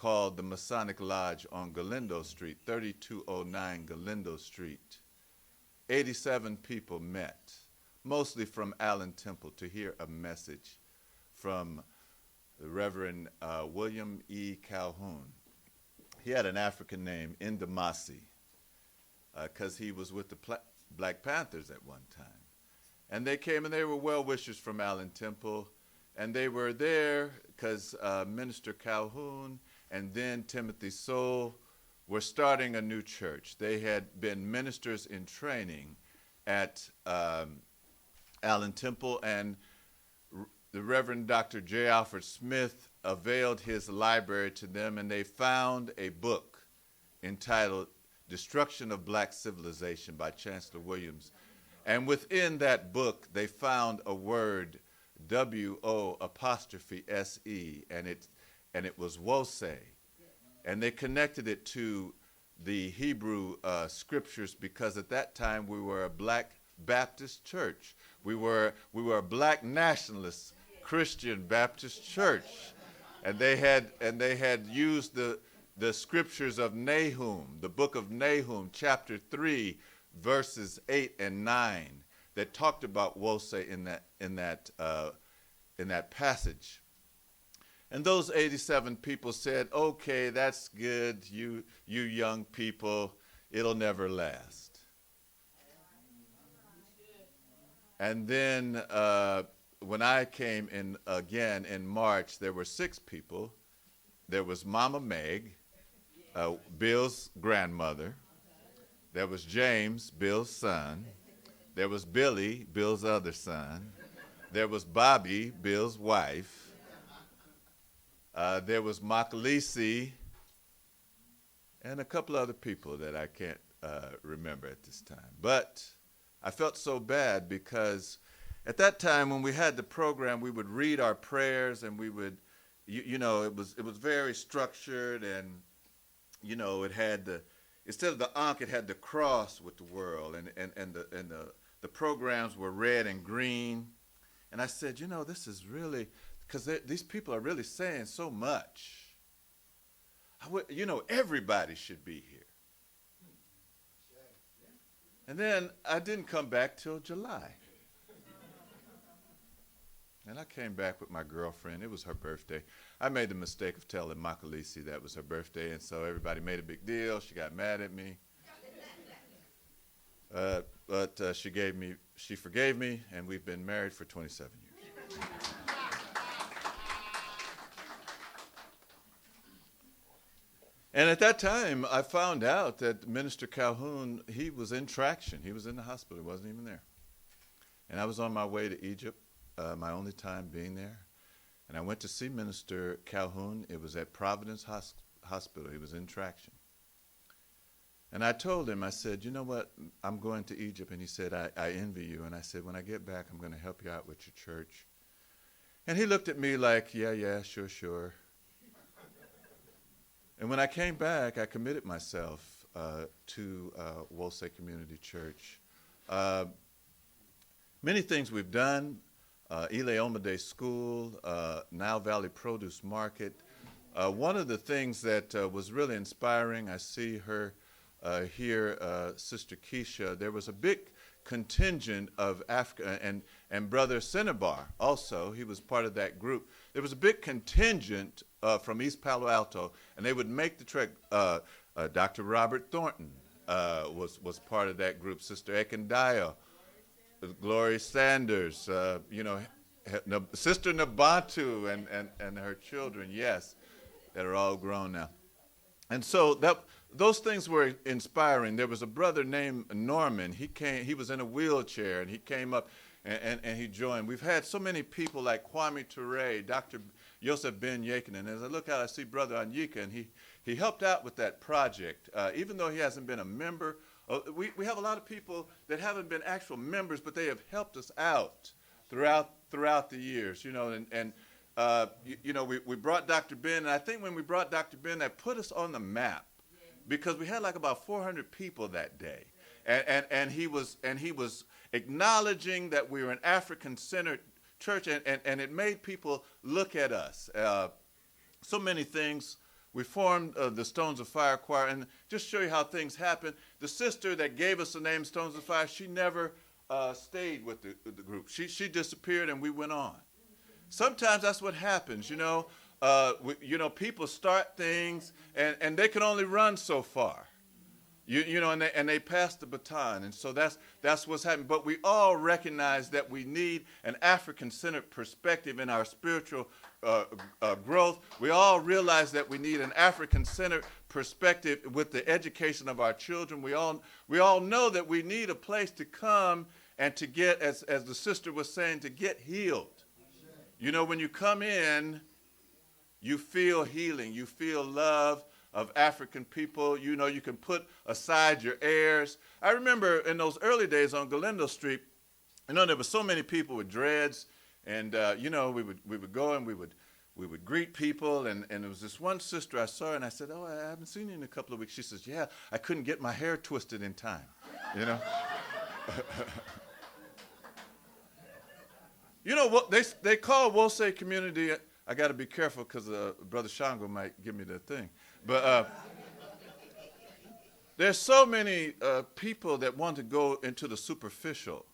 called the Masonic Lodge on Galindo Street, 3209 Galindo Street. 87 people met, mostly from Allen Temple, to hear a message from the Reverend William E. Calhoun. He had an African name, Indamasi, because he was with the Black Panthers at one time. And they came and they were well-wishers from Allen Temple, and they were there because Minister Calhoun and then Timothy Sowell were starting a new church. They had been ministers in training at Allen Temple, and the Reverend Dr. J. Alfred Smith availed his library to them, and they found a book entitled Destruction of Black Civilization by Chancellor Williams. And within that book, they found a word, W-O''S-E, and it was Wose. And they connected it to the Hebrew scriptures because at that time we were a Black Baptist church. We were a Black nationalist Christian Baptist church, and they had used the scriptures of Nahum, the book of Nahum, chapter 3, verses 8 and 9, that talked about Wose in that passage. And those 87 people said, "Okay, that's good, you young people, it'll never last." And then when I came in again in March, there were 6 people. There was Mama Meg, Bill's grandmother. There was James, Bill's son. There was Billy, Bill's other son. There was Bobby, Bill's wife. There was Makalisi, and a couple other people that I can't remember at this time. But I felt so bad because at that time when we had the program, we would read our prayers, and we would, it was very structured, and it had instead of the Ankh, it had the cross with the world, and the programs were red and green. And I said, this is really, because these people are really saying so much. Everybody should be here. And then I didn't come back till July. And I came back with my girlfriend. It was her birthday. I made the mistake of telling Makalisi that was her birthday, and so everybody made a big deal. She got mad at me. But she forgave me, and we've been married for 27 years. And at that time, I found out that Minister Calhoun, he was in traction. He was in the hospital. He wasn't even there. And I was on my way to Egypt, my only time being there. And I went to see Minister Calhoun. It was at Providence Hospital. He was in traction. And I told him, I said, "You know what, I'm going to Egypt." And he said, I envy you. And I said, "When I get back, I'm going to help you out with your church." And he looked at me like, yeah, sure. And when I came back, I committed myself to Wose Community Church. Many things we've done, Ile Omade School, Nile Valley Produce Market. One of the things that was really inspiring, I see her here, Sister Keisha, there was a big contingent of Africa, and Brother Cinnabar also, he was part of that group. There was a big contingent from East Palo Alto, and they would make the trek. Dr. Robert Thornton was part of that group. Sister Ekendayo, Gloria Sanders, Sister Nabantu and her children, yes, that are all grown now. And so those things were inspiring. There was a brother named Norman. He was in a wheelchair, and he came up and he joined. We've had so many people like Kwame Ture, Dr. Yosef Ben Yakin, and as I look out, I see Brother Anyika, and he helped out with that project. Even though he hasn't been a member, we have a lot of people that haven't been actual members, but they have helped us out throughout the years, we brought Dr. Ben, and I think when we brought Dr. Ben, that put us on the map, because we had like about 400 people that day, and he was acknowledging that we were an African-centered church, and it made people look at us. So many things we formed the Stones of Fire Choir, and just show you how things happen. The sister that gave us the name Stones of Fire, she never stayed with the group. She disappeared, and we went on. Sometimes that's what happens, you know. People start things, and they can only run so far. And they pass the baton, and so that's what's happening. But we all recognize that we need an African-centered perspective in our spiritual growth. We all realize that we need an African-centered perspective with the education of our children. We all know that we need a place to come and to get, as the sister was saying, to get healed. You know, when you come in, you feel healing, you feel love of African people. You know, you can put aside your airs. I remember in those early days on Galindo Street, you know, there were so many people with dreads, and we would go and we would greet people, and there was this one sister I saw, and I said, "Oh, I haven't seen you in a couple of weeks." She says, "Yeah, I couldn't get my hair twisted in time," you know. You know what they call Wose community. I got to be careful because Brother Shango might give me the thing. But there's so many people that want to go into the superficial.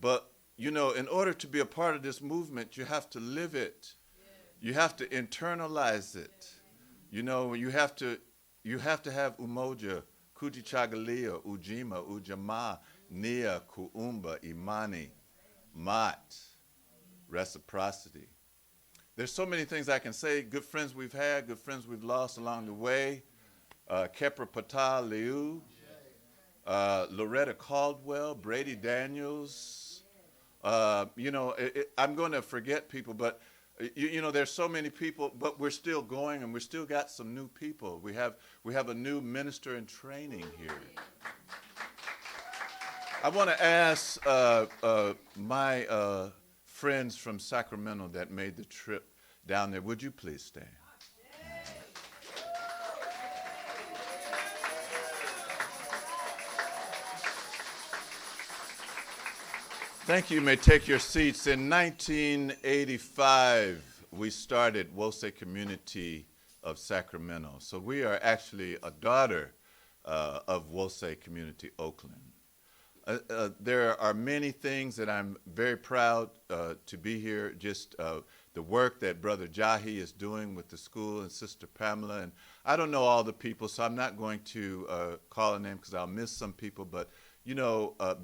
But, you know, in order to be a part of this movement, you have to live it. You have to internalize it. You know, you have to have umoja, kujichagulia, ujima, ujamaa, nia, kuumba, imani, mat, reciprocity. There's so many things I can say. Good friends we've had, good friends we've lost along the way. Kepra Patal Liu, Loretta Caldwell, Brady Daniels. I'm going to forget people, but there's so many people, but we're still going, and we still got some new people. We have a new minister in training here. I want to ask my friends from Sacramento that made the trip down there, would you please stand? Thank you. You may take your seats. In 1985, we started Wose Community of Sacramento. So we are actually a daughter of Wose Community Oakland. There are many things that I'm very proud to be here, just the work that Brother Jahi is doing with the school and Sister Pamela. And I don't know all the people, so I'm not going to call a name because I'll miss some people. But,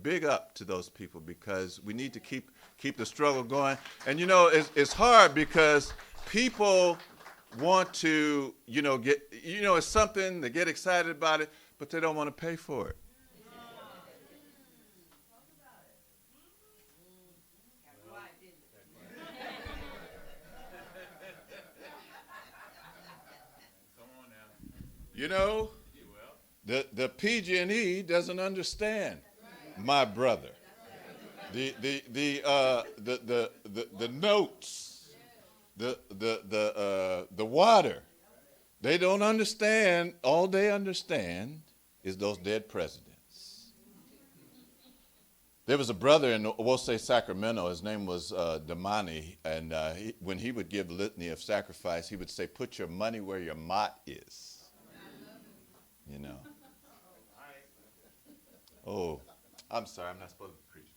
big up to those people, because we need to keep the struggle going. And, it's hard because people want to, get, it's something, they get excited about it, but they don't want to pay for it. The PG&E doesn't understand my brother. The notes, the water, they don't understand. All they understand is those dead presidents. There was a brother in Wose, Sacramento. His name was Damani, and when he would give litany of sacrifice, he would say, "Put your money where your mott is." Oh, I'm sorry, I'm not supposed to preach.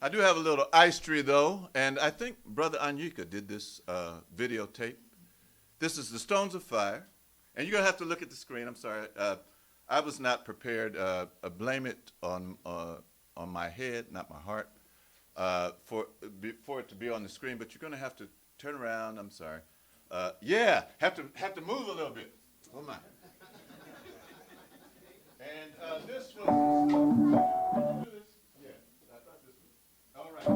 I do have a little history, though, and I think Brother Anyika did this videotape. This is the Stones of Fire, and you're going to have to look at the screen. I'm sorry. I was not prepared. Blame it on my head, not my heart, for it to be on the screen, but you're going to have to turn around. I'm sorry. Have to move a little bit. Oh, my. And this was, yeah, I thought this was, all right.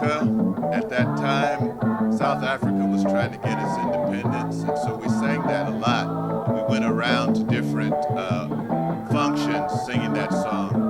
Africa. At that time, South Africa was trying to get its independence, and so we sang that a lot. We went around to different functions singing that song.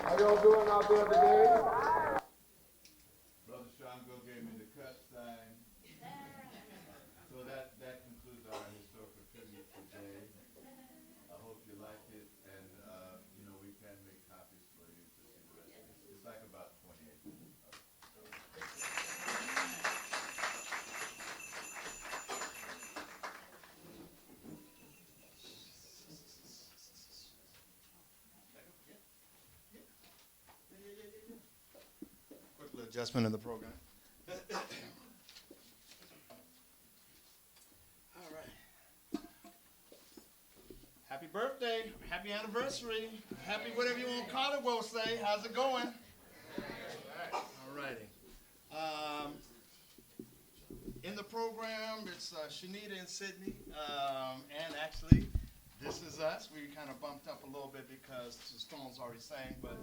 How y'all doing out there today? Brother Shango gave me the cut sign. So that concludes our historical tribute today. I hope you like it, and we can make copies for you to see the rest of it. It's like about 28 minutes. Quick little adjustment in the program. All right. Happy birthday, happy anniversary, happy whatever you want to call it, we'll say. How's it going? All righty. In the program, it's Shanita and Sydney, and actually, this is us. We kind of bumped up a little bit because the Stones already sang, but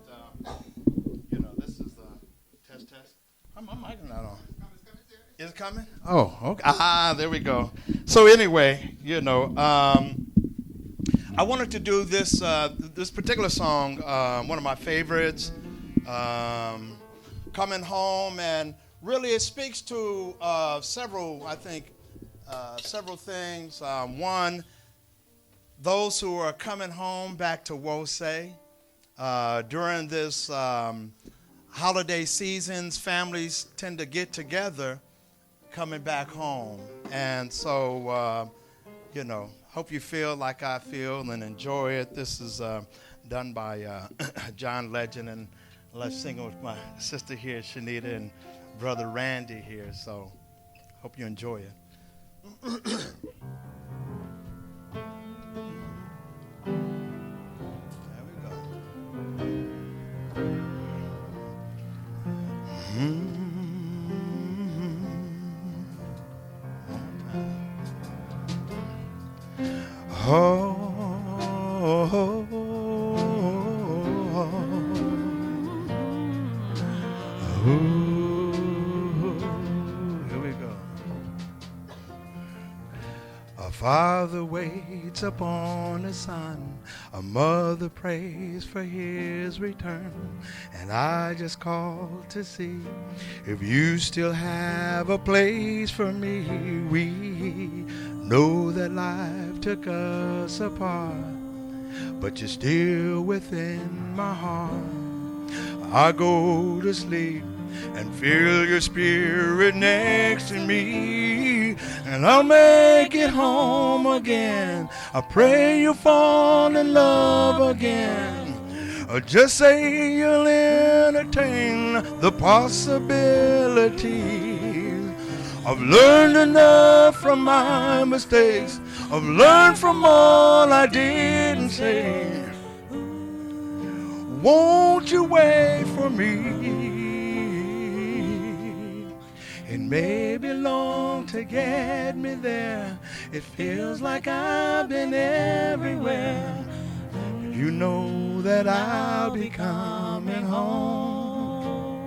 this is the test. My mic is not on. Is it coming? Oh, okay. There we go. So anyway, I wanted to do this this particular song, one of my favorites, Coming Home, and really it speaks to several things. One, those who are coming home back to Wose. During this holiday seasons, families tend to get together coming back home. And so, hope you feel like I feel and enjoy it. This is done by John Legend, and let's sing it with my sister here, Shanita, and brother Randy here. So, hope you enjoy it. Here we go. A father waits upon his son, a mother prays for his return, and I just called to see if you still have a place for me. We know that life took us apart, but you're still within my heart. I go to sleep and feel your spirit next to me, and I'll make it home again. I pray you fall in love again, or just say you'll entertain the possibility. I've learned enough from my mistakes. I've learned from all I didn't say. Won't you wait for me? It may be long to get me there. It feels like I've been everywhere. You know that I'll be coming home.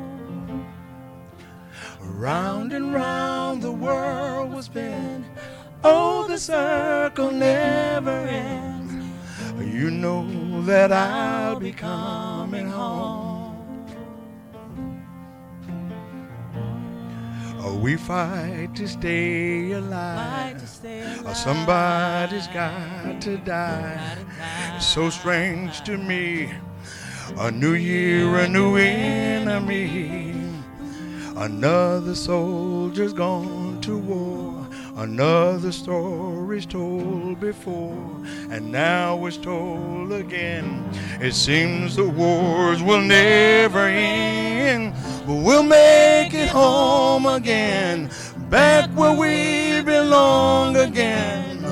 Round and round the world will spin. Oh, the circle never ends. You know that I'll be coming home. We fight to stay alive. Somebody's got to die. It's so strange to me. A new year, a new enemy. Another soldier's gone to war. Another story's told before, and now it's told again. It seems the wars will never end, but we'll make it home again, back where we belong again.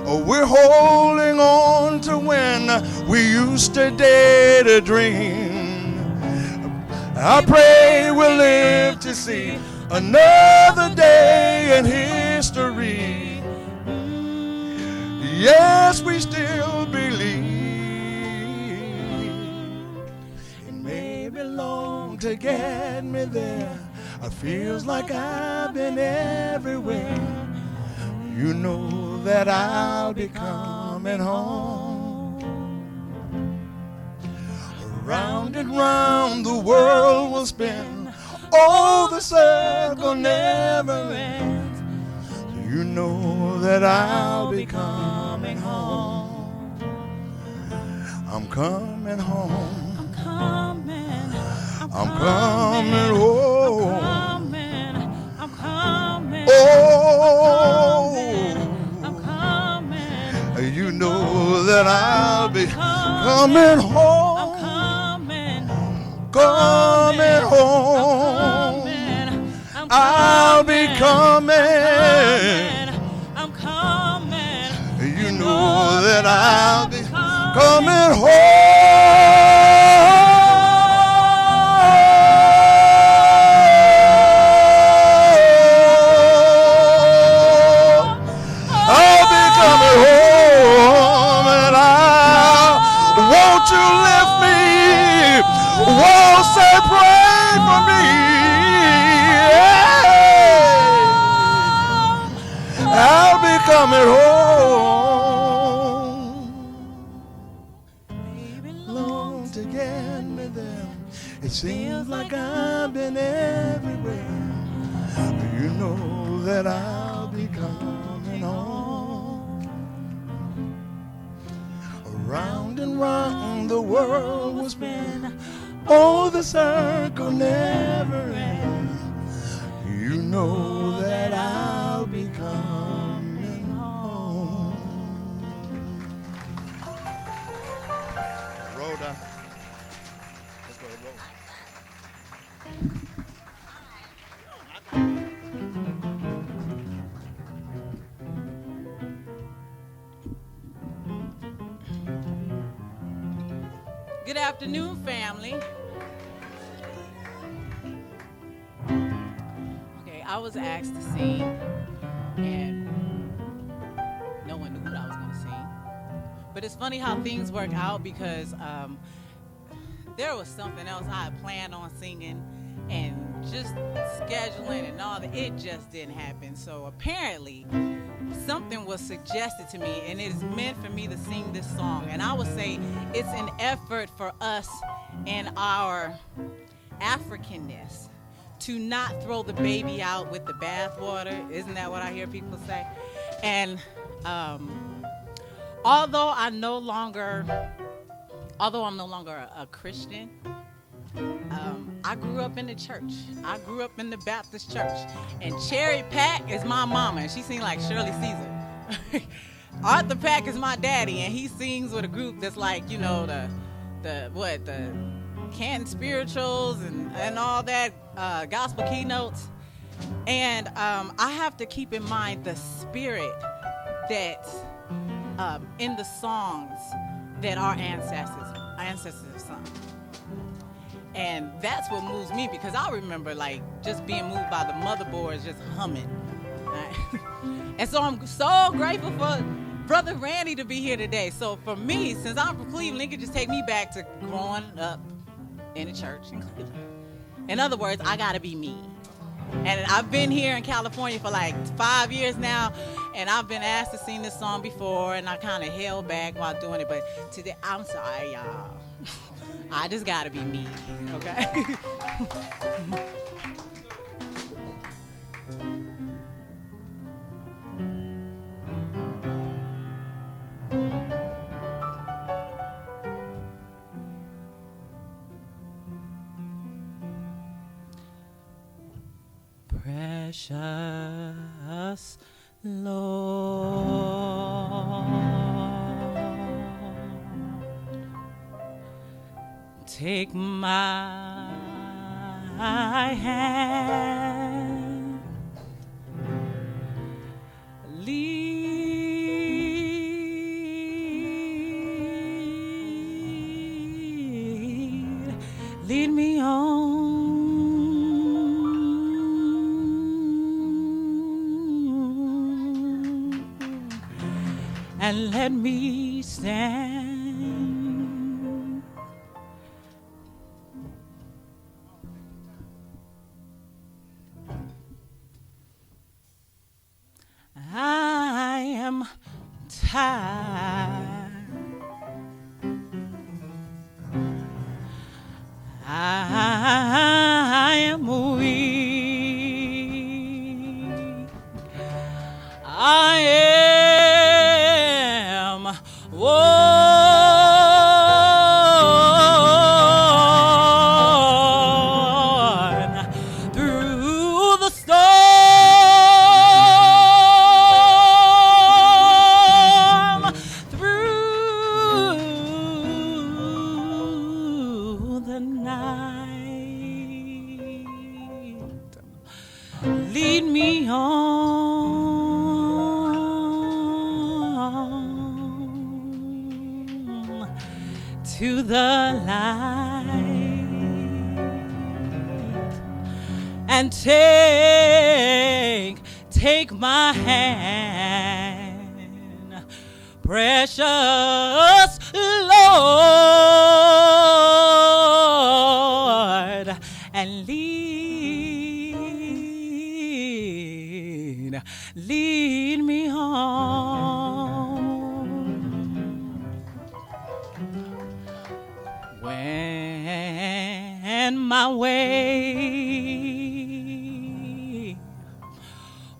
Oh, we're holding on to when we used to dare to dream. I pray we'll live to see another day in history. Yes, we still believe. It may be long to get me there. It feels like I've been everywhere. You know that I'll be coming home. Round and round the world will spin. Oh, the circle never ends. You know that I'll be coming home. I'm coming home. I'm coming. I'm coming home. I'm coming. Oh, I'm coming. you know that I'll be coming home. Coming home. I'll be coming. I'm coming. You know that I'll be coming home. I'll be coming home, and won't you lift me? Won't say pray for me. Yeah. I'll be coming home. Long to get me there. It seems like I've been everywhere. You know that I'll be coming home. Around and round the world will spin. Oh, the circle never ends. You know that I'll be coming home. Rhoda. Let's go, Rhoda. Good afternoon, family. Okay, I was asked to sing, and no one knew what I was going to sing. But it's funny how things work out, because there was something else I had planned on singing, and just scheduling and all that, it just didn't happen. So apparently, something was suggested to me, and it is meant for me to sing this song. And I would say it's an effort for us in our Africanness to not throw the baby out with the bathwater. Isn't that what I hear people say? And although I'm no longer a Christian, I grew up in the church. I grew up in the Baptist church. And Cherry Pack is my mama, and she sings like Shirley Caesar. Arthur Pack is my daddy, and he sings with a group that's like, you know, the Canton Spirituals and all that, gospel keynotes. And I have to keep in mind the spirit that's in the songs that our ancestors have sung. And that's what moves me, because I remember like just being moved by the motherboards just humming. Right? And so I'm so grateful for Brother Randy to be here today. So for me, since I'm from Cleveland, it could just take me back to growing up in a church in Cleveland. In other words, I gotta be me. And I've been here in California for like 5 years now, and I've been asked to sing this song before, and I kind of held back while doing it. But today, I'm sorry, y'all. I just gotta be me, okay? precious Lord. Take my hand, lead me on, and let me stand I am tired. I am weak. I am worn through the storm, through the night. Lead me on to the light, and take my hand, precious Lord, and lead me home.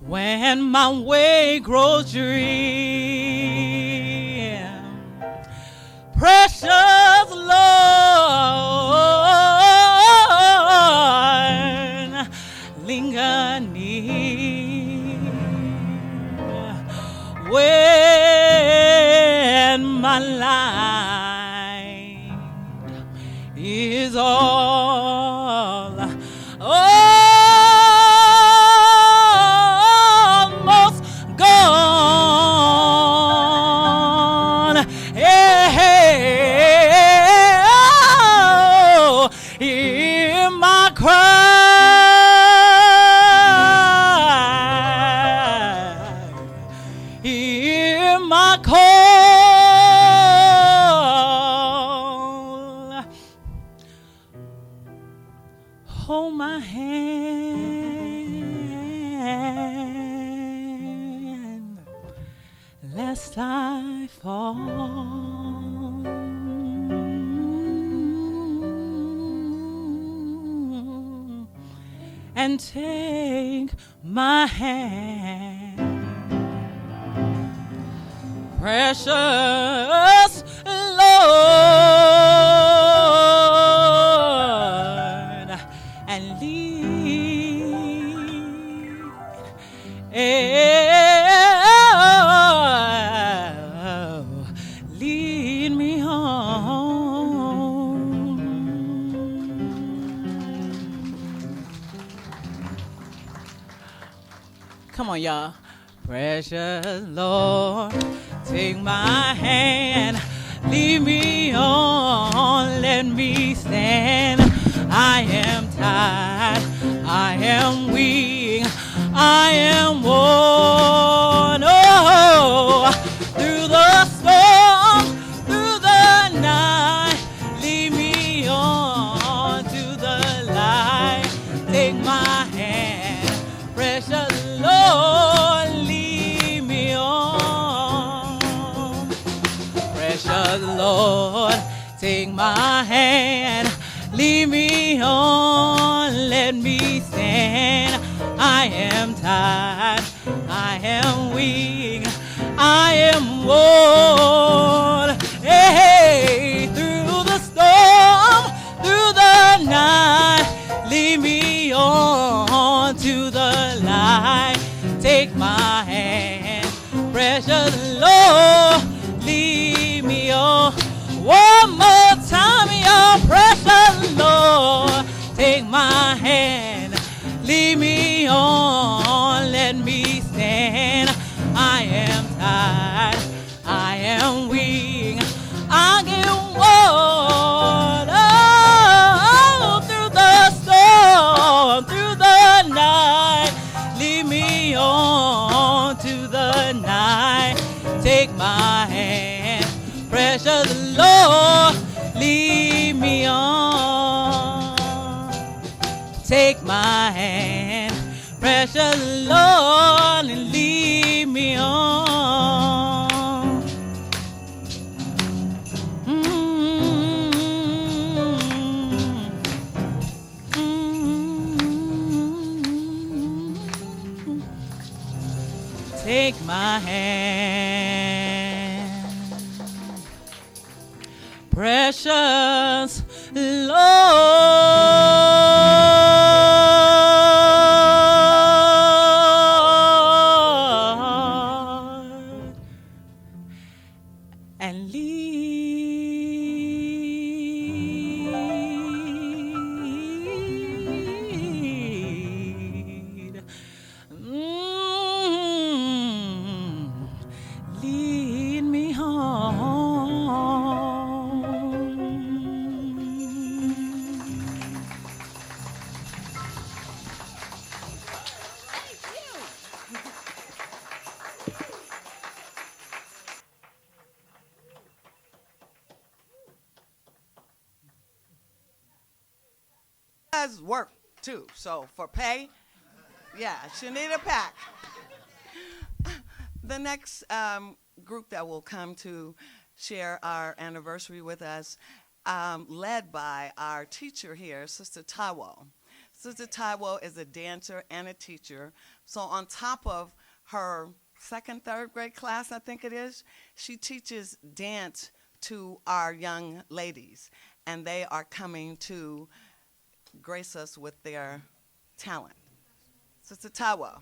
When my way grows dim, precious Lord, linger near. When my light is almost gone, hear my cry, hear my call, hold my hand, lest I fall, and take my hand, precious Lord, and lead me home. Come on, y'all. Precious Lord, take my hand, lead me on, let me stand. I am tired, I am weak, I am worn. Oh, through the storm, through the night, lead me on to the light. Take my hand, precious Lord, lead me on. Precious Lord, take my hand, lead me on, let me stand. I am tired, I am weak, I am worn. Hey, through the storm, through the night, lead me on to the take my hand, lead me on, let me stand. I am tired, I am weak, I get water through the storm, through the night. Lead me on to the night. Take my hand, precious Lord, lead me on. Take my hand, precious Lord, and lead me on. Take my hand, precious Lord, and lead lead me home. Does work too. So for pay, yeah, Shanita Pack. The next group that will come to share our anniversary with us, led by our teacher here, Sister Taiwo. Sister Taiwo is a dancer and a teacher. So on top of her second, third grade class, I think it is, she teaches dance to our young ladies. And they are coming to grace us with their talent. Sister Taiwo.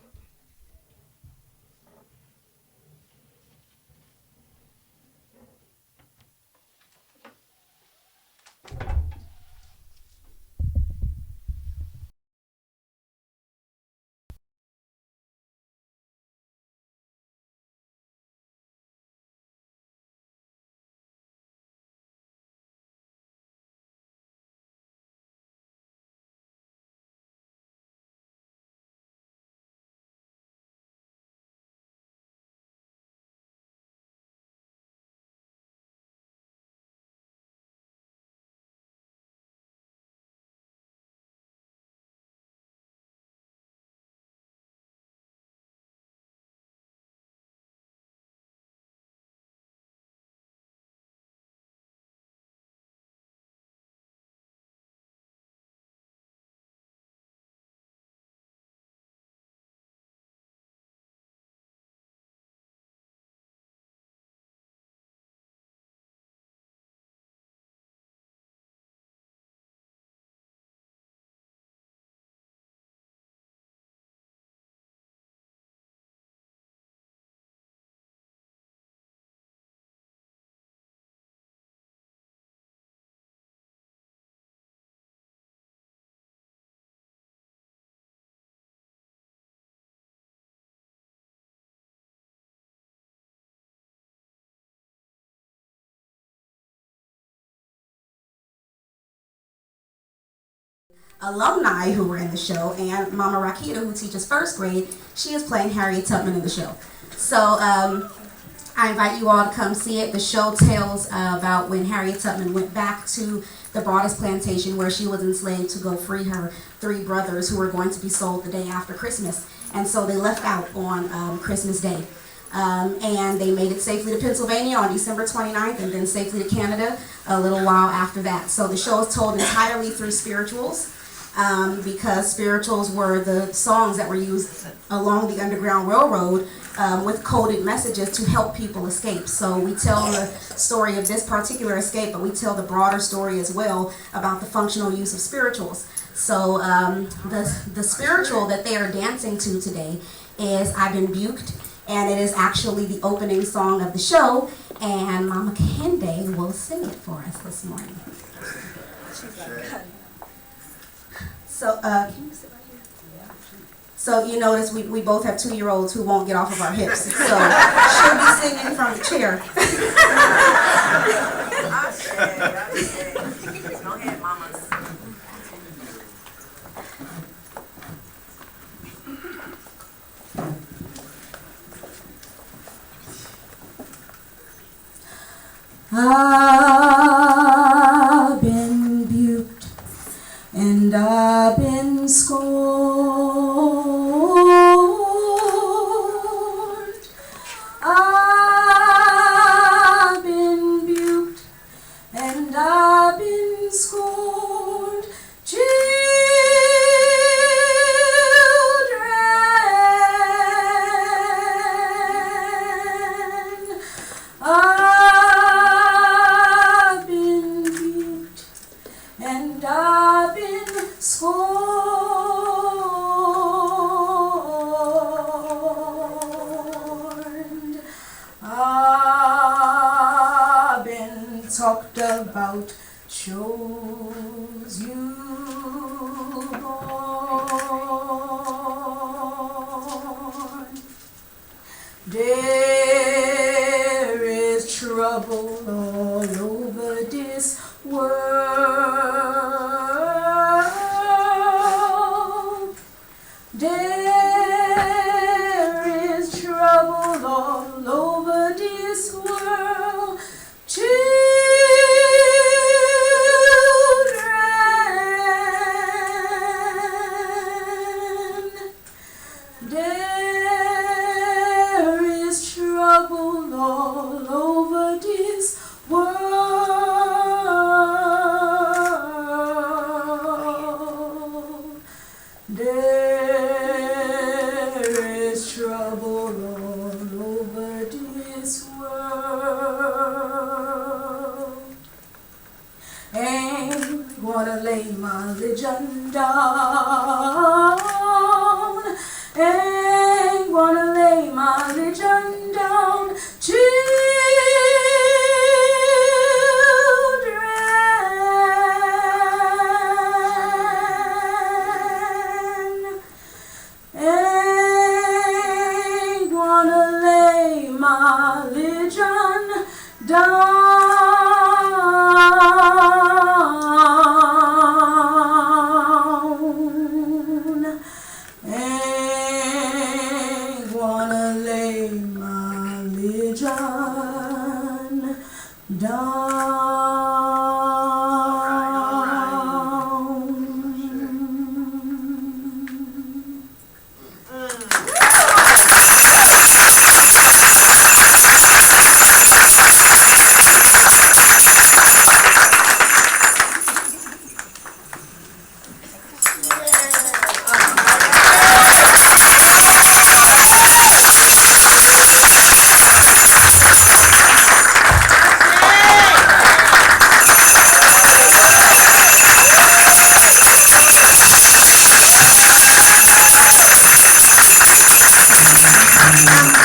Alumni who were in the show, and Mama Rakita, who teaches first grade, she is playing Harriet Tubman in the show. So I invite you all to come see it. The show tells about when Harriet Tubman went back to the Broadus Plantation where she was enslaved to go free her three brothers who were going to be sold the day after Christmas. And so they left out on Christmas Day. And they made it safely to Pennsylvania on December 29th and then safely to Canada a little while after that. So the show is told entirely through spirituals. Because spirituals were the songs that were used along the Underground Railroad with coded messages to help people escape. So we tell the story of this particular escape, but we tell the broader story as well about the functional use of spirituals. So the spiritual that they are dancing to today is I've Been Buked, and it is actually the opening song of the show, and Mama Kehinde will sing it for us this morning. So, can you sit right here? So you notice we both have 2-year-olds who won't get off of our hips. So she'll be singing from the chair. Go ahead, mamas. I've been buked and I've been scorned. I've been buked and I've been scorned. Children, I've been buked and I've been scorned. I've been talked about, chose you born. There is trouble all over this world. There is trouble all over this world. Children, there is trouble all over this world. There is trouble all over this world. Ain't gonna lay my religion down. Ain't gonna lay my religion down. Children, ain't gonna lay my religion down. Ain't gonna lay my religion down.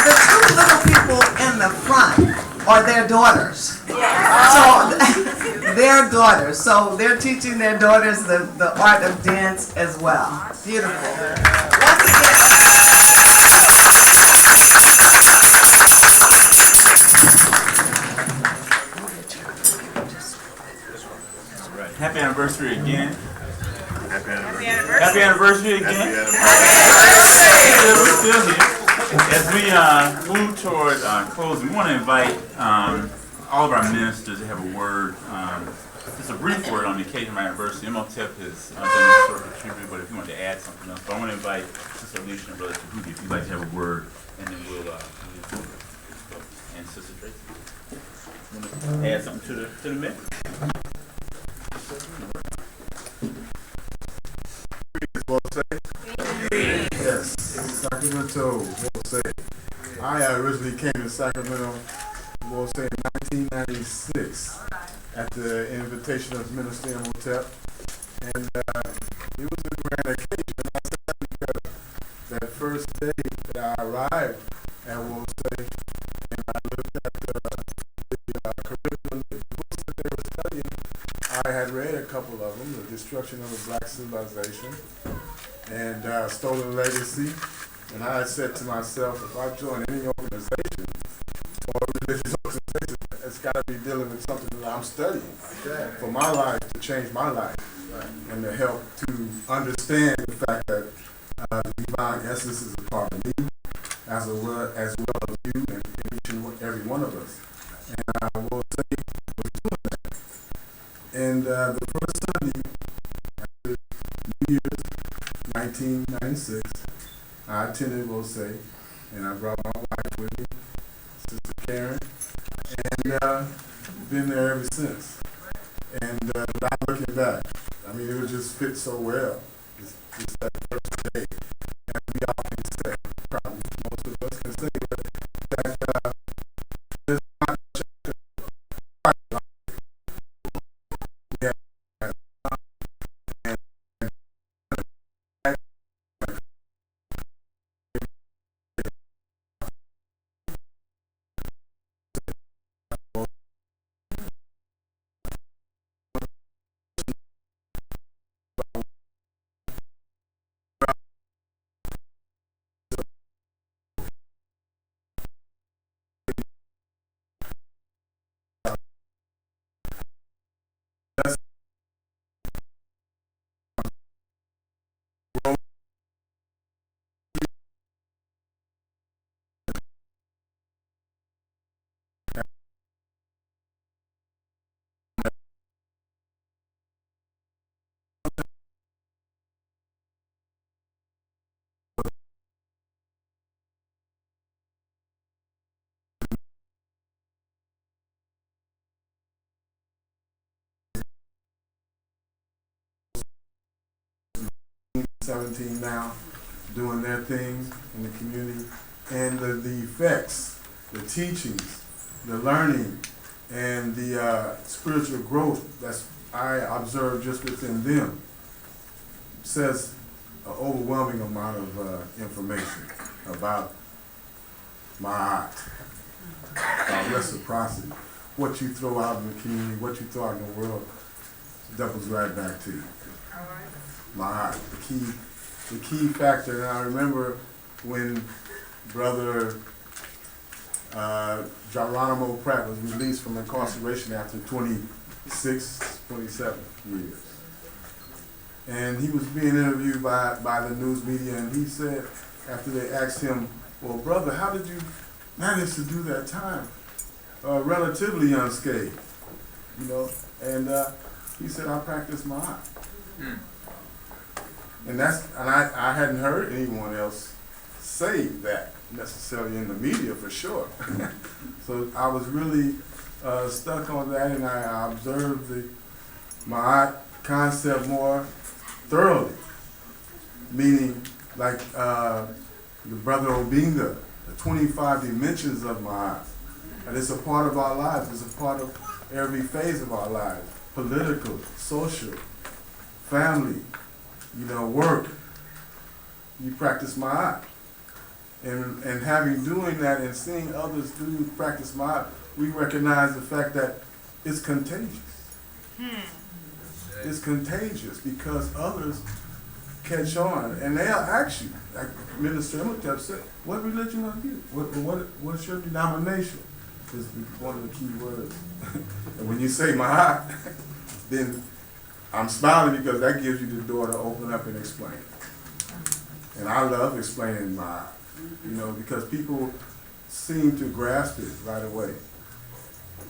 The two little people in the front are their daughters. So their daughters. So they're teaching their daughters the art of dance as well. Beautiful. Once again, Happy anniversary again. Happy anniversary. Happy anniversary again. We're still here. As we move toward closing, we want to invite all of our ministers to have a word, just a brief word on the occasion of our anniversary. MOTEP has done this sort of tribute, but if you want to add something else, but I want to invite Sister Alicia and Brother Tahuti if you'd like to have a word, and then we'll and Sister Tracy. Want to add something to the mix? Yes, Sacramento, we'll say. I originally came to Sacramento, we'll say, in 1996 at the invitation of Minister Imhotep. And it was a grand occasion. I said that because that first day that I arrived at Wolsey, and I looked at the curriculum, the books that they were studying, I had read a couple of them, The Destruction of a Black Civilization, and Stolen Legacy. And I had said to myself, if I join any organization or religious organization, it's got to be dealing with something that I'm studying for my life, to change my life, and to help to understand the fact that the divine essence is a part of me, as well as you and each and every one of us. And I will say, was doing that. And the first Sunday, after New Year's 1996, I attended Will Say, and I brought my wife with me, Sister Karen, and been there ever since. And without looking back, I mean, it would just fit so well. Just that first day. And we all can say, probably most of us can say that there's not much quite like we have. '17 now, doing their thing in the community, and the effects, the teachings, the learning, and the spiritual growth that's I observed just within them says an overwhelming amount of information about my art, about reciprocity. What you throw out in the community, what you throw out in the world, doubles right back to you. My heart, the key factor. And I remember when Brother Geronimo Pratt was released from incarceration after 26, 27 years. And he was being interviewed by the news media, and he said, after they asked him, well, brother, how did you manage to do that time relatively unscathed? You know, and he said, I practiced my art. And I hadn't heard anyone else say that necessarily in the media for sure. So I was really stuck on that, and I observed my art concept more thoroughly. Meaning, like the Brother Obinga, the 25 dimensions of my art. And it's a part of our lives. It's a part of every phase of our lives. Political, social, family, you know, work. You practice my art. And having doing that and seeing others do practice my art, we recognize the fact that it's contagious. It's contagious because others catch on, and they'll ask you, like Minister Imhotep said, what religion are you? What's your denomination? Is one of the key words. And when you say my art, then I'm smiling because that gives you the door to open up and explain. And I love explaining my art, you know, because people seem to grasp it right away.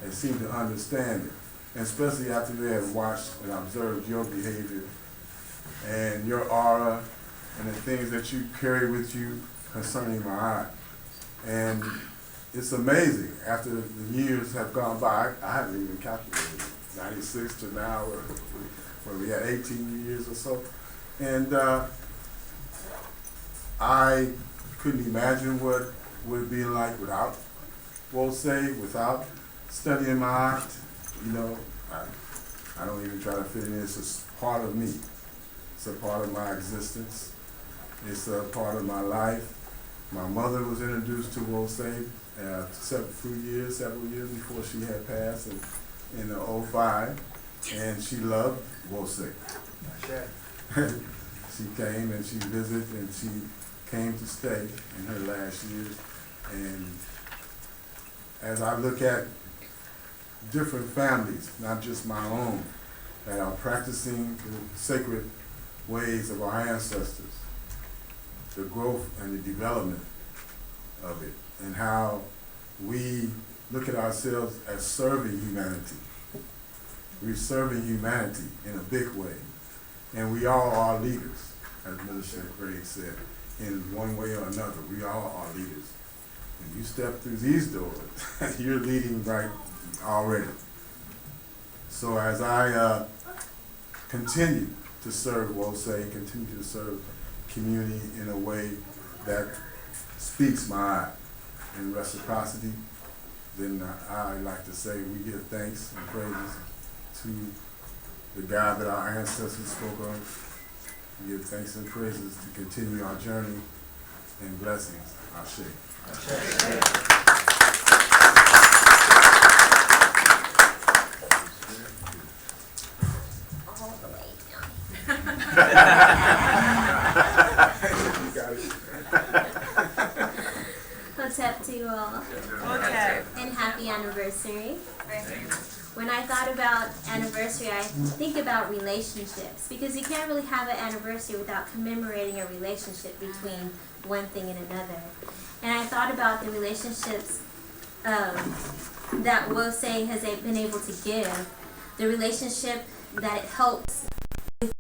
They seem to understand it, and especially after they have watched and observed your behavior and your aura and the things that you carry with you concerning my art. And it's amazing. After the years have gone by, I haven't even calculated 96 to now, where we had 18 years or so. And I couldn't imagine what it would be like without Wosei, without studying my art. You know, I don't even try to fit in. It's a part of me. It's a part of my existence. It's a part of my life. My mother was introduced to Wosei several years before she had passed in 05, and she loved Wosei. She came and she visited and she came to stay in her last years. And as I look at different families, not just my own, that are practicing the sacred ways of our ancestors, the growth and the development of it, and how we look at ourselves as serving humanity. We're serving humanity in a big way. And we all are leaders, as Minister Craig said, in one way or another. We all are leaders. When you step through these doors, you're leading right already. So as I continue to serve WOSE, continue to serve community in a way that speaks my eye in reciprocity, then I like to say we give thanks and praises to the God that our ancestors spoke of. We give thanks and praises to continue our journey and blessings. Ashe. All the way down. What's up to you all? Okay. And happy anniversary. When I thought about anniversary, I think about relationships, because you can't really have an anniversary without commemorating a relationship between one thing and another. And I thought about the relationships that WOSE has been able to give, the relationship that it helps with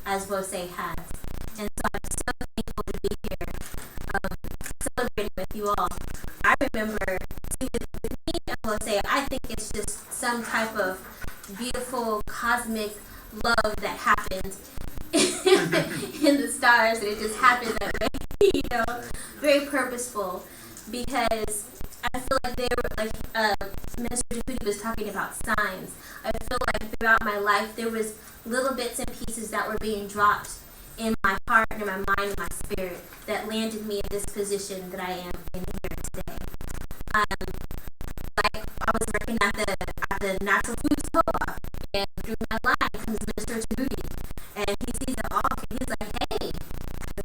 as WOSE has. And so I'm so thankful to be here celebrating with you all. I remember, see, with me and WOSE, I think it's just some type of beautiful cosmic love that happens in the stars, and it just happens that way, you know, very purposeful, because I feel like they were, like Minister Jahudi was talking about signs. I feel like throughout my life there was little bits and pieces that were being dropped in my heart and in my mind and my spirit that landed me in this position that I am in here today. Like I was working at the Natural Foods Co-op, and through my line comes Minister Jahudi, and he sees it all, and he's like, hey,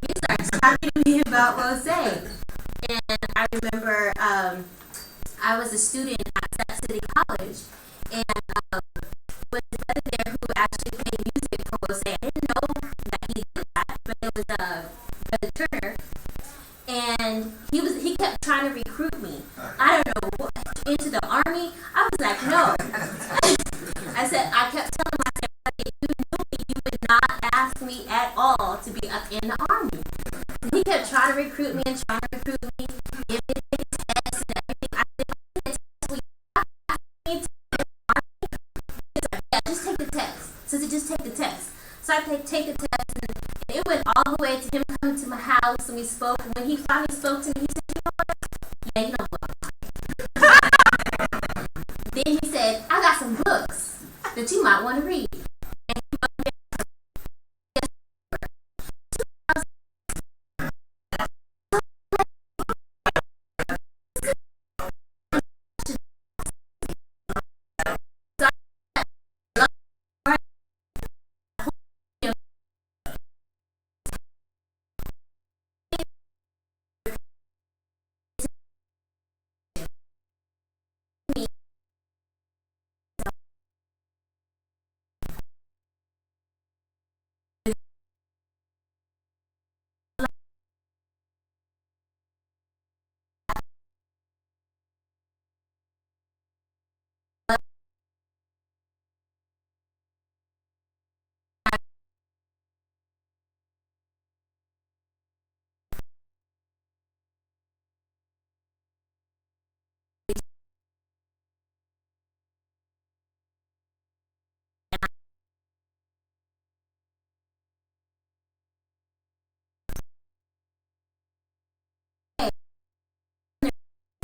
he starts talking to me about WOSE. And I remember I was a student at Sac City College, and was his brother there who actually played music for WOSE. I didn't know that he did that, but it was Brother Turner, and he kept trying to recruit me. I don't know what, into the army. I was like, no. I kept telling him, I said, if you knew me, you would not ask me at all to be up in the army. And he kept trying to recruit me and trying to recruit me, give me the tests and everything. I said, the test, will you ask me to be in the army? He's like, yeah, just take the test. So he said, just take the test. So I take the test, and it went all the way to him coming to my house, and we spoke. And when he finally spoke to me, he said, you know what? Yeah, you know what? Then he said, I got some books that you might want to read. And he wrote me down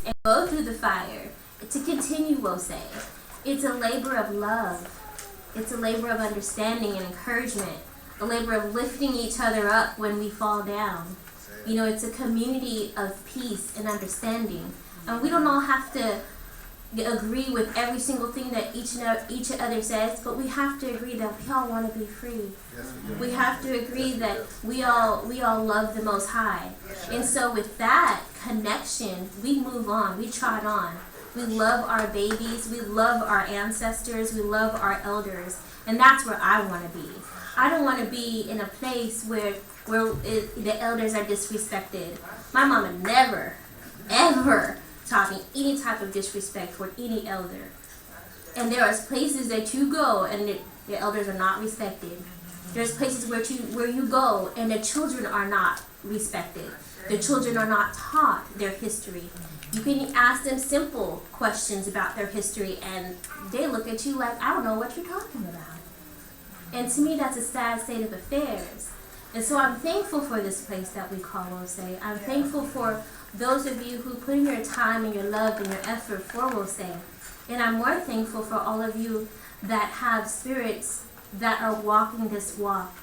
and go through the fire to continue WOSE. it's a labor of love. It's a labor of understanding and encouragement, a labor of lifting each other up when we fall down. You know, it's a community of peace and understanding. And we don't all have to agree with every single thing that each other says, but we have to agree that we all want to be free. We have to agree that we all love the Most High. And so with that connection, we move on, we trot on. We love our babies, we love our ancestors, we love our elders, and that's where I want to be. I don't want to be in a place where the elders are disrespected. My mama never, ever taught me any type of disrespect for any elder. And there are places that you go and the elders are not respected. There's places where you go and the children are not respected. The children are not taught their history. You can ask them simple questions about their history and they look at you like, I don't know what you're talking about. And to me, that's a sad state of affairs. And so I'm thankful for this place that we call Wose. I'm thankful for those of you who put in your time and your love and your effort for Wose. And I'm more thankful for all of you that have spirits that are walking this walk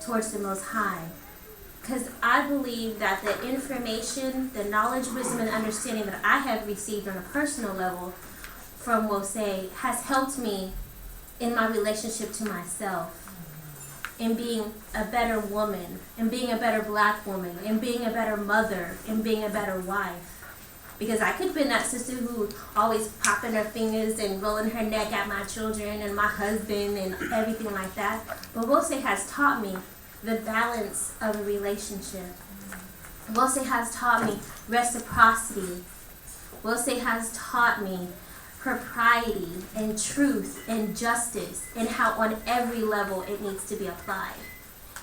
towards the Most High. Because I believe that the information, the knowledge, wisdom, and understanding that I have received on a personal level from Wose has helped me in my relationship to myself, in being a better woman, in being a better black woman, in being a better mother, in being a better wife. Because I could have been that sister who always popping her fingers and rolling her neck at my children and my husband and everything like that. But Wose has taught me the balance of a relationship. Wose has taught me reciprocity. Wose has taught me propriety and truth and justice and how on every level it needs to be applied.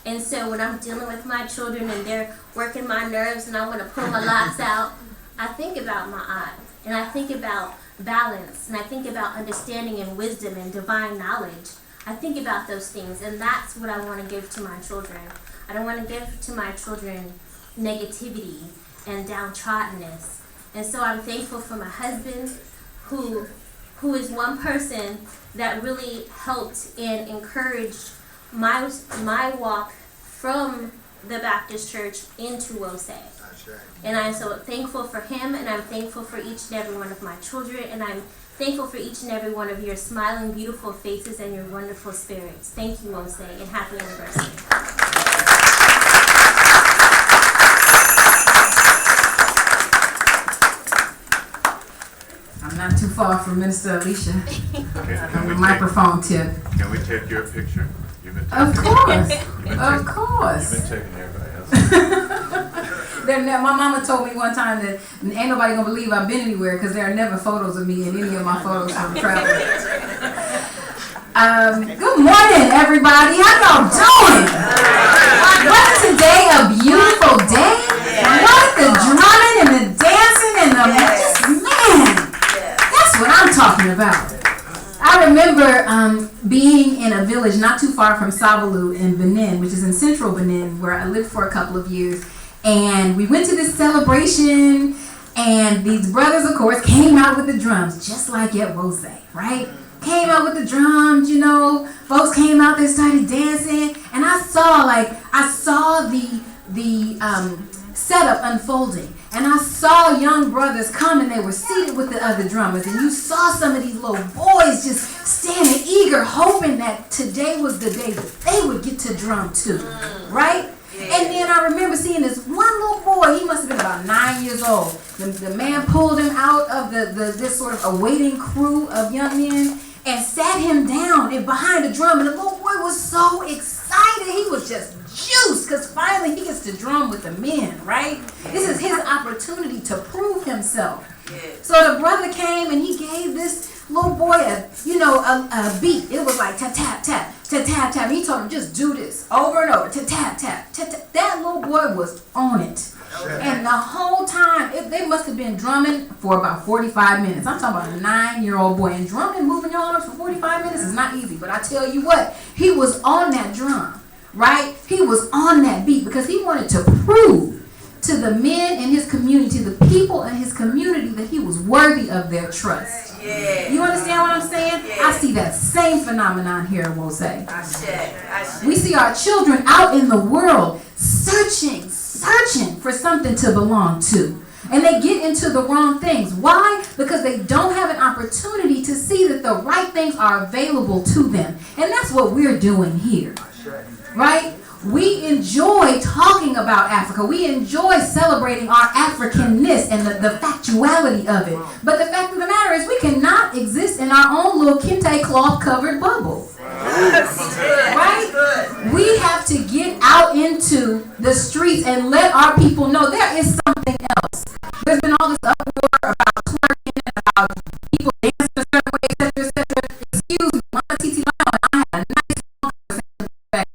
And so when I'm dealing with my children and they're working my nerves and I want to pull my locks out, I think about my aunt and I think about balance and I think about understanding and wisdom and divine knowledge. I think about those things, and that's what I want to give to my children. I don't want to give to my children negativity and downtroddenness. And so I'm thankful for my husband, who is one person that really helped and encouraged my walk from the Baptist church into Wose. And I'm so thankful for him, and I'm thankful for each and every one of my children, and I'm thankful for each and every one of your smiling, beautiful faces and your wonderful spirits. Thank you, Wose, and happy anniversary. I'm not too far from Minister Alicia. Okay, On the microphone tip. Can we take your picture? You've been Of course. Of course. You've been taking everybody else. My mama told me one time that ain't nobody gonna believe I've been anywhere because there are never photos of me in any of my photos from travel. Good morning, everybody. How y'all doing? Wasn't today a beautiful day? What the drumming and the dancing and the man. That's what I'm talking about. I remember being in a village not too far from Sabalu in Benin, which is in central Benin, where I lived for a couple of years. And we went to this celebration, and these brothers, of course, came out with the drums, just like at Wose, right? Came out with the drums, you know. Folks came out, they started dancing, and I saw the setup unfolding. And I saw young brothers come, and they were seated with the other drummers. And you saw some of these little boys just standing eager, hoping that today was the day that they would get to drum too, right? And then I remember seeing this one little boy. He must have been about 9 years old. The man pulled him out of this sort of awaiting crew of young men and sat him down and behind the drum. And the little boy was so excited. He was just juiced because finally he gets to drum with the men, right? This is his opportunity to prove himself. So the brother came and he gave this little boy a beat. It was like tap, tap, tap, tap, tap, tap. He told him just do this over and over. Tap, tap, tap, tap, tap. That little boy was on it. And the whole time, they must have been drumming for about 45 minutes. I'm talking about a 9-year-old boy. And drumming, moving your arms for 45 minutes is not easy. But I tell you what, he was on that drum, right? He was on that beat because he wanted to prove to the men in his community, to the people in his community, that he was worthy of their trust. Yeah. You understand what I'm saying? Yeah. I see that same phenomenon here in Wose. I We see our children out in the world searching for something to belong to. And they get into the wrong things. Why? Because they don't have an opportunity to see that the right things are available to them. And that's what we're doing here. Right? We enjoy talking about Africa. We enjoy celebrating our Africanness and the factuality of it. But the fact of the matter is we cannot exist in our own little kente cloth covered bubble. Right? We have to get out into the streets and let our people know there is something else. There's been all this uproar about twerking and about people dancing a certain way, etc., etc. Excuse me, Mama Titi Lion, I had a nice conversation back.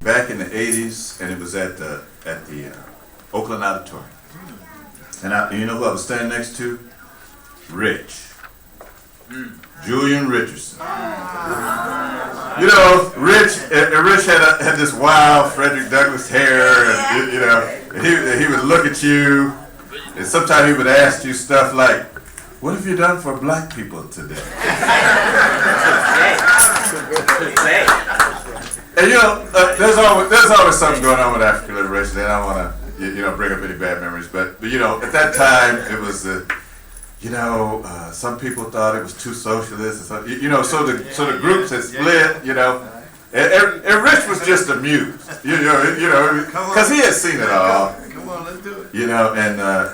Back in the 80s, and it was at the Oakland Auditorium. And you know who I was standing next to? Rich. Julian Richardson. You know, Rich had this wild Frederick Douglass hair, and you know, and he would look at you, and sometimes he would ask you stuff like, "What have you done for black people today?" And there's always something going on with African liberation, and I don't want to bring up any bad memories, but at that time it was some people thought it was too socialist, and so the groups had split, and Rich was just amused, because he had seen it all. Come on, let's do it.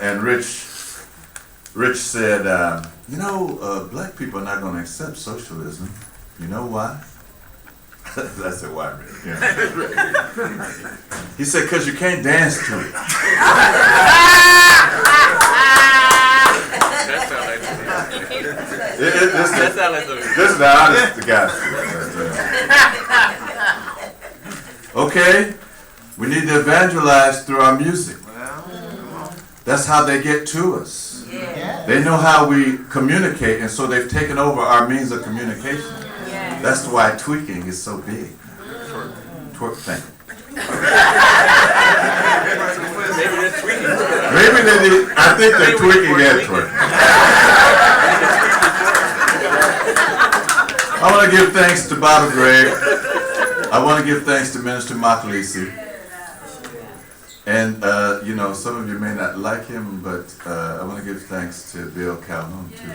And Rich said, black people are not going to accept socialism. You know why? I said, why, Rich? He said, because you can't dance to it. This is the honest to God. Okay, we need to evangelize through our music. That's how they get to us. They know how we communicate, and so they've taken over our means of communication. That's why tweaking is so big. Twerk thing. Maybe they need, I think they're tweaking and twerking. I want to give thanks to Baba Gregg. I want to give thanks to Minister Makalisi. And, some of you may not like him, but I want to give thanks to Bill Calhoun, too.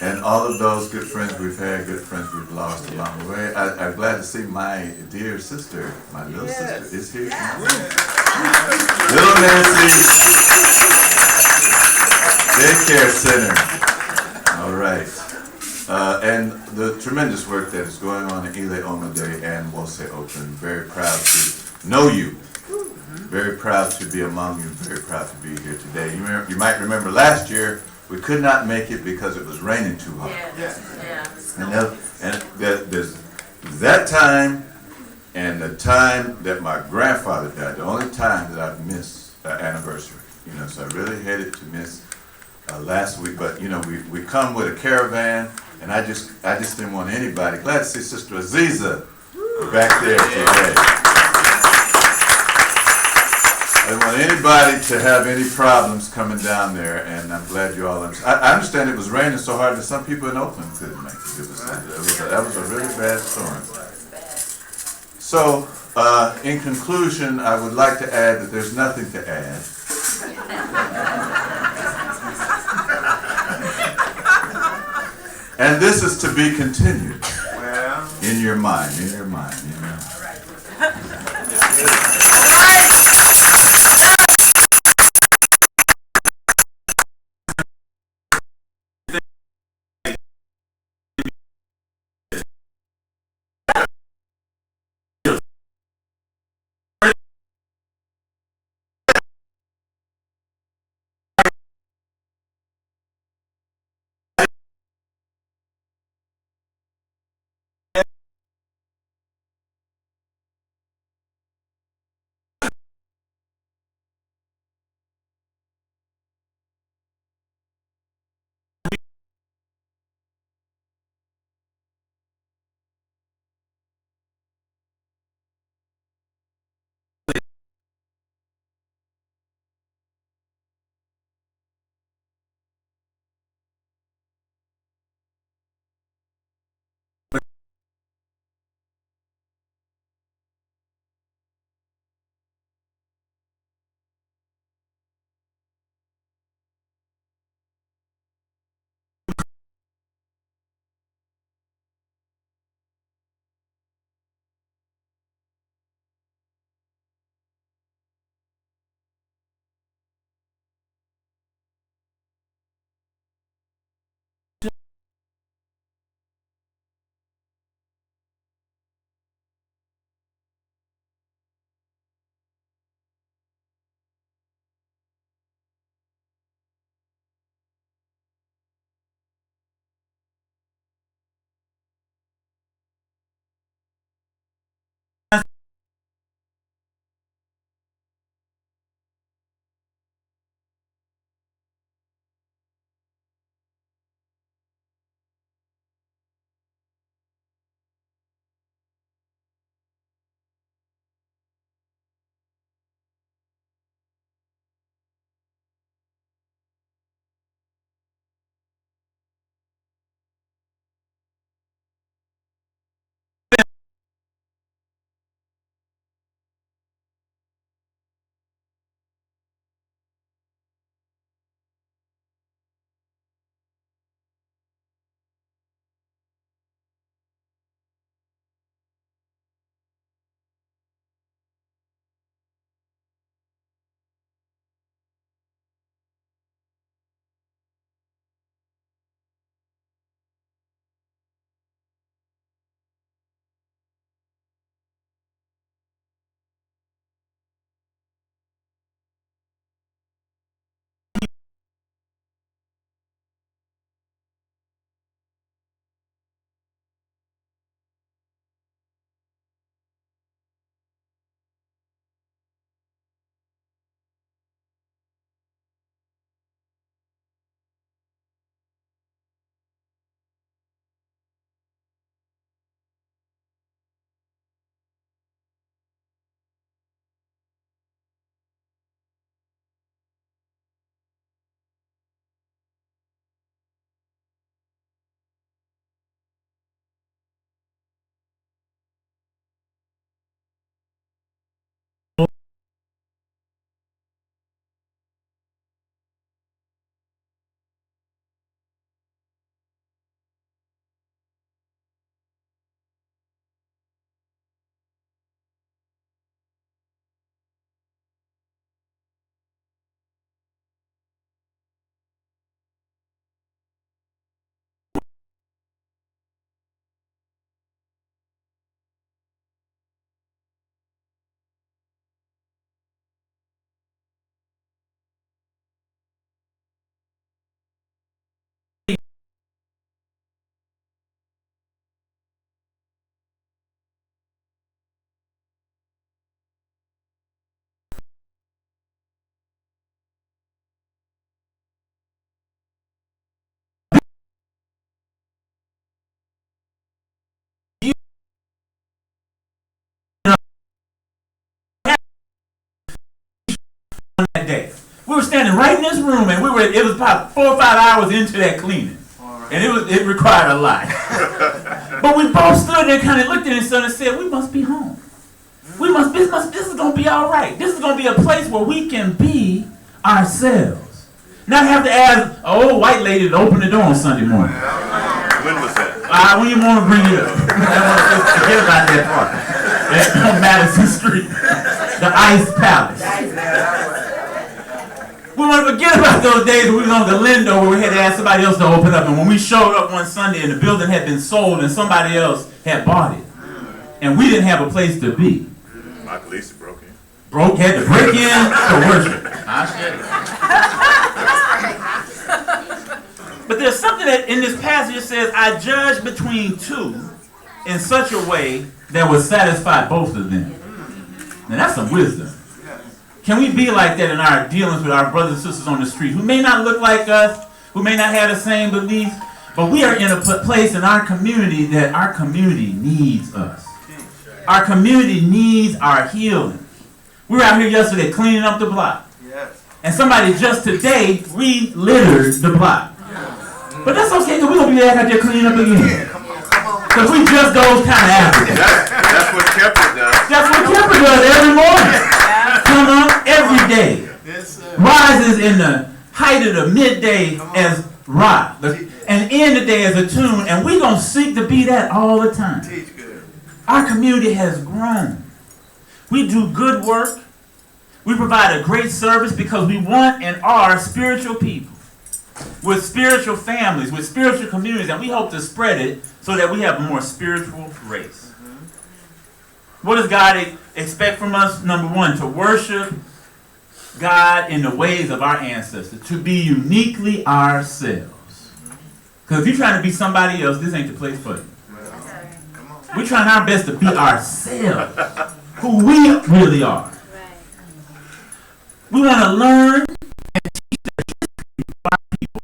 And all of those good friends we've had, good friends we've lost along the way. I'm glad to see my dear sister, my little sister, is here. Little Nancy, daycare center. All right. And the tremendous work that is going on in Ile Omade and Wose Open. Very proud to know you. Very proud to be among you. Very proud to be here today. You might remember last year we could not make it because it was raining too hard. And there's that time and the time that my grandfather died, the only time that I've missed an anniversary. So I really hated to miss last week, but we come with a caravan, and I just didn't want anybody. Glad to see Sister Aziza back there today. I didn't want anybody to have any problems coming down there, and I'm glad you all understand. I understand it was raining so hard that some people in Oakland couldn't make it. That was a really bad storm. So, in conclusion, I would like to add that there's nothing to add. And this is to be continued in your mind, in your mind. that day. We were standing right in this room, and it was about 4 or 5 hours into that cleaning. And it required a lot. But we both stood there and kind of looked at each other and said, we must be home. This is going to be all right. This is going to be a place where we can be ourselves. Not have to ask an old white lady to open the door on Sunday morning. When was that? We didn't want to bring it up. Forget about that part. That's on Madison Street. The Ice Palace. We want to forget about those days when we was on Galindo where we had to ask somebody else to open up. And when we showed up one Sunday and the building had been sold and somebody else had bought it. And we didn't have a place to be. Michael Lisa broke in. Had to break in to worship. But there's something that in this passage that says, I judge between two in such a way that would satisfy both of them. Now that's some wisdom. Can we be like that in our dealings with our brothers and sisters on the street who may not look like us, who may not have the same beliefs, but we are in a place in our community that our community needs us. Our community needs our healing. We were out here yesterday cleaning up the block. And somebody just today re-littered the block. But that's okay, because we're going to be back out there cleaning up again. Because we just those kind of Africans. That's what Kepler does. That's what Kepler does every morning. Come up every day. Rises in the height of the midday as rock. And end the day as a tune. And we're going to seek to be that all the time. Our community has grown. We do good work. We provide a great service because we want and are spiritual people with spiritual families, with spiritual communities, and we hope to spread it so that we have a more spiritual race. What does God expect from us? Number one, to worship God in the ways of our ancestors, to be uniquely ourselves. Because if you're trying to be somebody else, this ain't the place for you. We're trying our best to be ourselves, who we really are. We want to learn and teach the history of our people.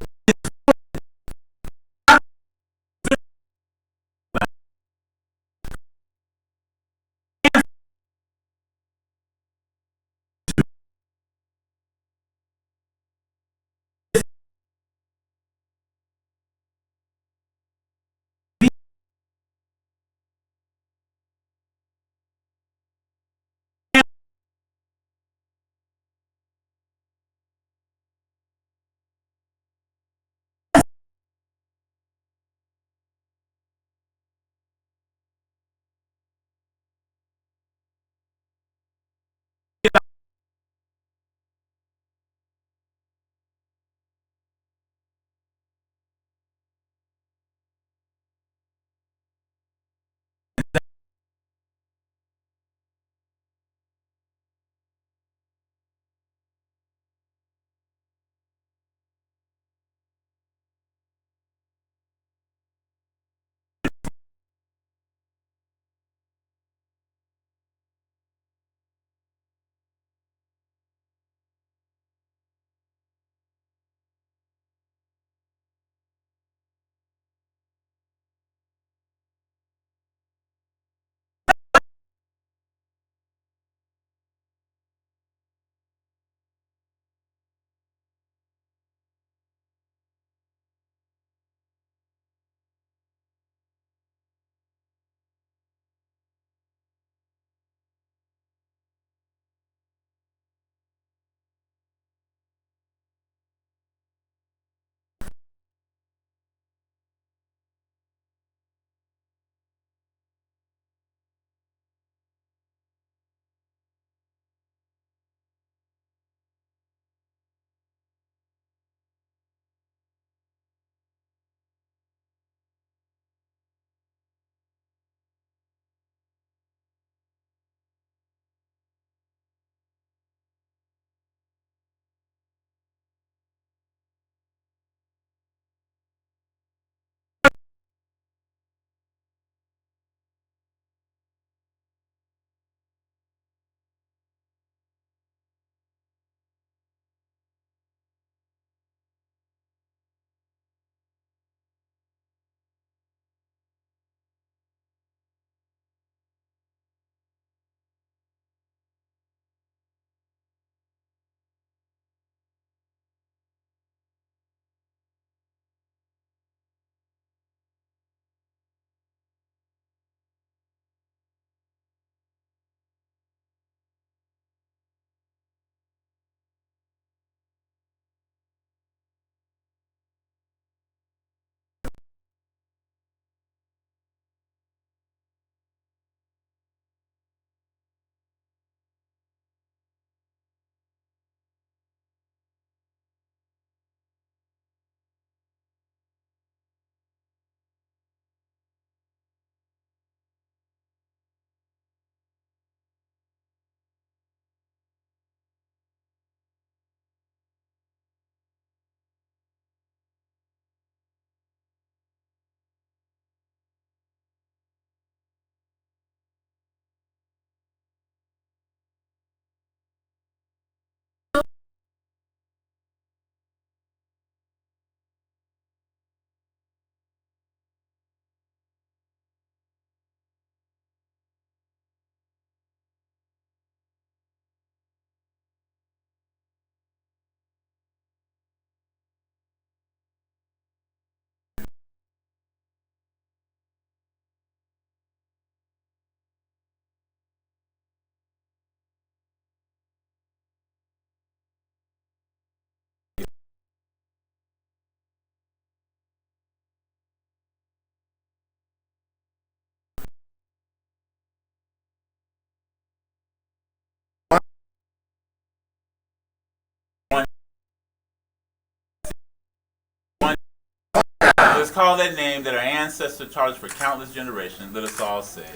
us call that name that our ancestors taught us for countless generations. Let us all say,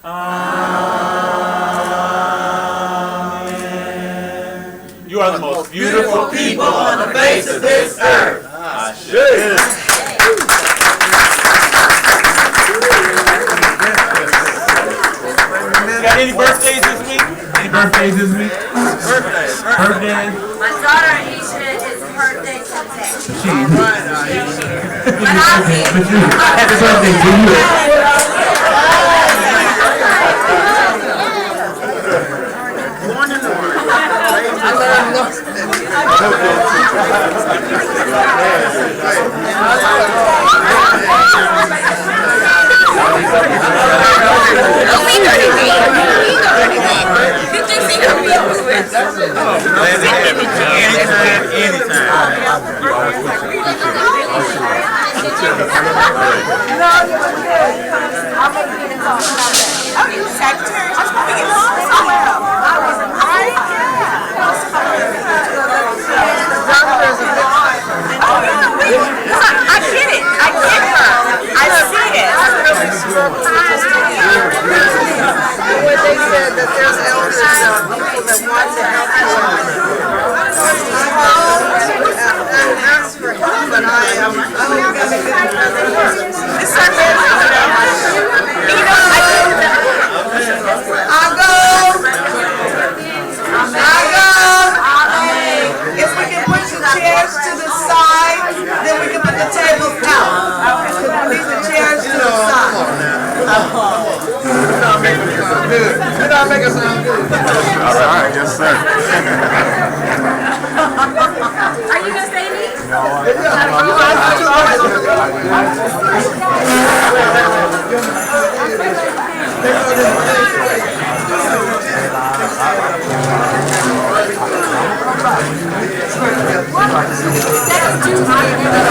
Amen. You are the most beautiful people on the face of this earth. Got any birthdays this week? Any birthdays this week? Birthdays. My daughter Aisha is birthday today. But I'll be. Happy birthday to you. That's